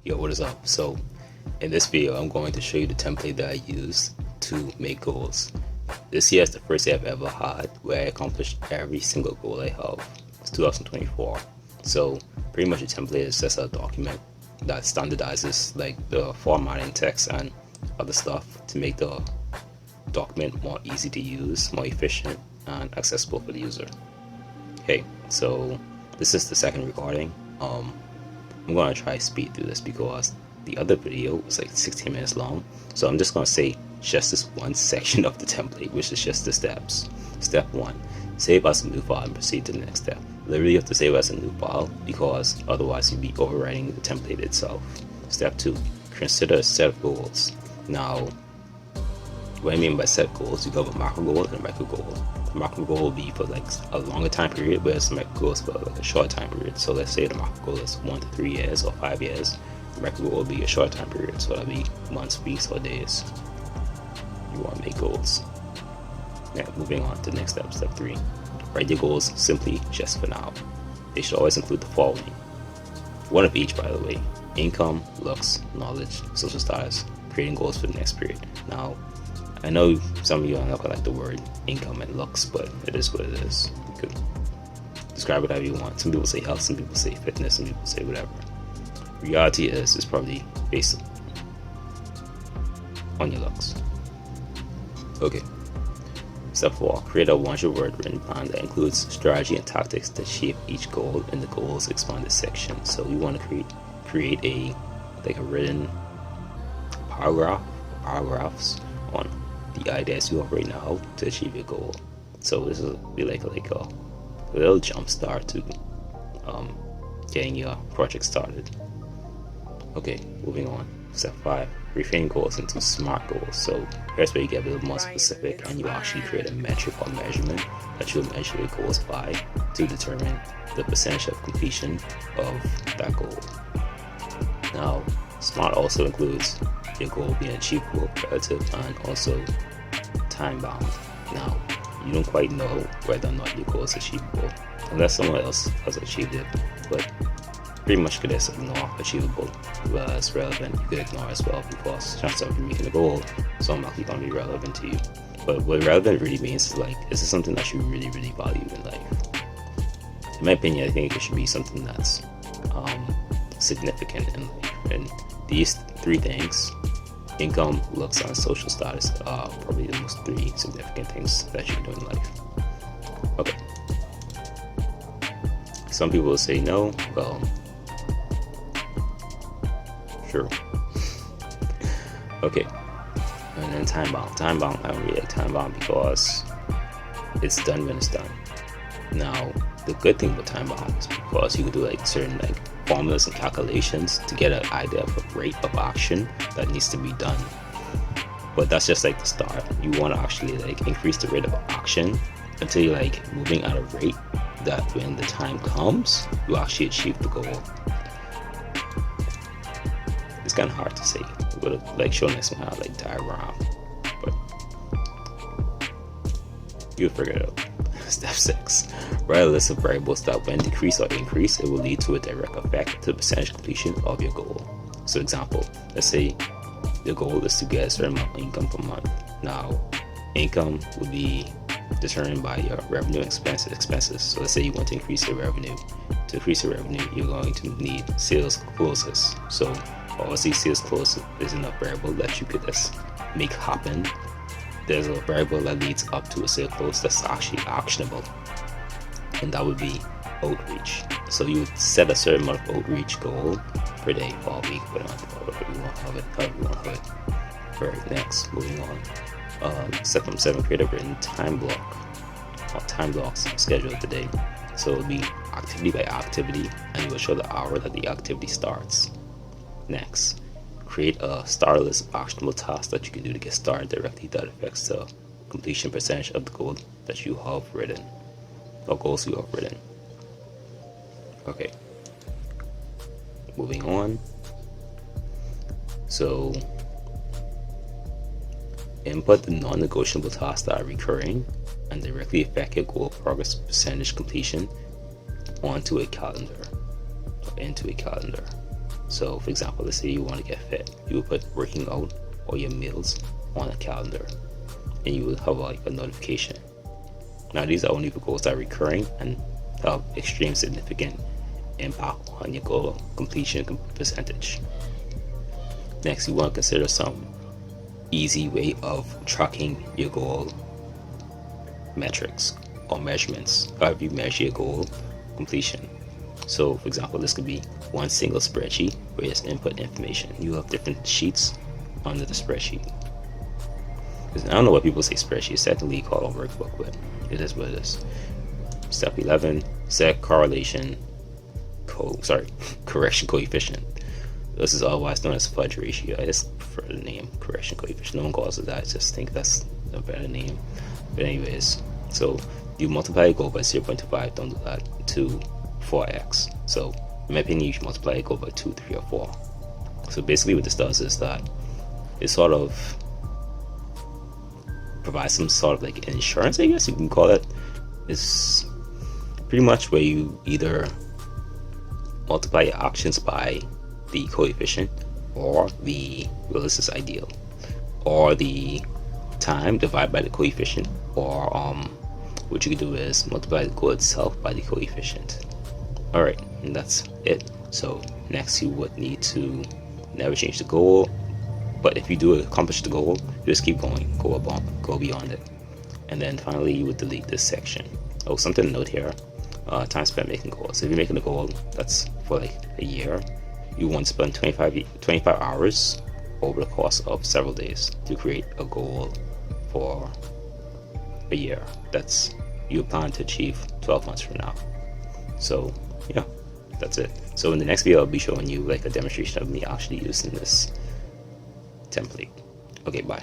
Yo, what is up? So in this video I'm going to show you the template that I use to make goals. This year is the first year I've ever had where I accomplished every single goal I have. It's 2024. So pretty much the template is just a document that standardizes like the formatting, text and other stuff to make the document more easy to use, more efficient and accessible for the user. Okay, so this is the second recording. I'm gonna try speed through this because the other video was like 16 minutes long. So I'm just gonna say just this one section of the template, which is just the steps. Step 1, save as a new file and proceed to the next step. Literally you have to save as a new file because otherwise you'd be overwriting the template itself. Step 2, consider a set of goals. Now, what I mean by set goals, you have a macro goal and a micro goal. The macro goal will be for like a longer time period, whereas the micro goal is for like a short time period. So let's say the macro goal is 1 to 3 years or 5 years. The micro goal will be a short time period, so that'll be months, weeks, or days. You want to make goals. Now, moving on to the next step, step 3. Write your goals simply just for now. They should always include the following. One of each, by the way: income, looks, knowledge, social status, creating goals for the next period. Now, I know some of you are not gonna like the word income and looks, but it is what it is. You could describe it however you want. Some people say health, some people say fitness, some people say whatever. Reality is, it's probably based on your looks. Okay. Step 4, create a 100-word written plan that includes strategy and tactics to achieve each goal in the goals expanded section. So you want to create a written paragraphs on the ideas you have right now to achieve your goal. So this will be like a little jump start to getting your project started. Okay, moving on. Step 5, reframe goals into SMART goals. So here's where you get a little more specific and you actually create a metric or measurement that you'll measure your goals by to determine the percentage of completion of that goal. Now, SMART also includes your goal being achievable, relative, and also time bound. Now, you don't quite know whether or not your goal is achievable unless someone else has achieved it, but pretty much could just ignore achievable, whereas relevant you could ignore as well because chances of you making a goal is automatically going to be relevant to you. But what relevant really means is like, is this something that you really value in life? In my opinion, I think it should be something that's significant in life, and these 3 things, income, looks, and social status, are probably the most 3 significant things that you do in life. Okay. Some people will say no. Well, sure. Okay. And then time bound. Time bound, I don't really like time bound because it's done when it's done. Now, the good thing with time bound is because you can do like certain like formulas and calculations to get an idea of a rate of action that needs to be done. But that's just like the start. You want to actually like increase the rate of action until you're like moving at a rate that when the time comes, you actually achieve the goal. It's kind of hard to say. Would have like shown this one out like diagram, but you'll figure it out. Step 6, write a list of variables that when decrease or increase, it will lead to a direct effect to the percentage completion of your goal. So example, let's say the goal is to get a certain amount of income per month. Now, income will be determined by your revenue and expenses. So let's say you want to increase your revenue. To increase your revenue, you're going to need sales closes. So obviously sales closes isn't a variable that you could just make happen. There's a variable that leads up to a sale close that's actually actionable, and that would be outreach. So you would set a certain amount of outreach goal per day, or a week, per month, however you want to have it. Alright, next, moving on. Step 7, create a written time block or time blocks schedule of the day. So it will be activity by activity, and you will show the hour that the activity starts. Next, create a starter list of actionable tasks that you can do to get started directly that affects the completion percentage of the goal that you have written, or goals you have written. Okay, moving on. So input the non-negotiable tasks that are recurring and directly affect your goal progress percentage completion onto a calendar or into a calendar. So for example, let's say you want to get fit, you would put working out or your meals on a calendar, and you will have like a notification. Now these are only for goals that are recurring and have extreme significant impact on your goal completion percentage. Next, you want to consider some easy way of tracking your goal metrics or measurements, however you measure your goal completion. So for example, this could be one single spreadsheet where you just input information. You have different sheets under the spreadsheet. I don't know why people say spreadsheet. It's technically called a workbook, but it is what it is. Step 11, set correlation correction coefficient. This is otherwise known as fudge ratio. I just prefer the name correction coefficient. No one calls it that. I just think that's a better name. But anyways, so you multiply your goal by 0.25, don't do that, to 4x. So in my opinion, you should multiply your goal by 2, 3, or 4. So basically what this does is that it sort of provides some sort of like insurance, I guess you can call it. It's pretty much where you either multiply your actions by the coefficient or the realistic ideal, or the time divided by the coefficient, or what you can do is multiply the goal itself by the coefficient. Alright, and that's it. So next you would need to never change the goal, but if you do accomplish the goal, you just keep going, go beyond it. And then finally you would delete this section. Oh, something to note here, time spent making goals. If you're making a goal that's for like a year, you want to spend 25 hours over the course of several days to create a goal for a year that's you plan to achieve 12 months from now. So yeah, that's it. So in the next video I'll be showing you like a demonstration of me actually using this template. Okay, bye.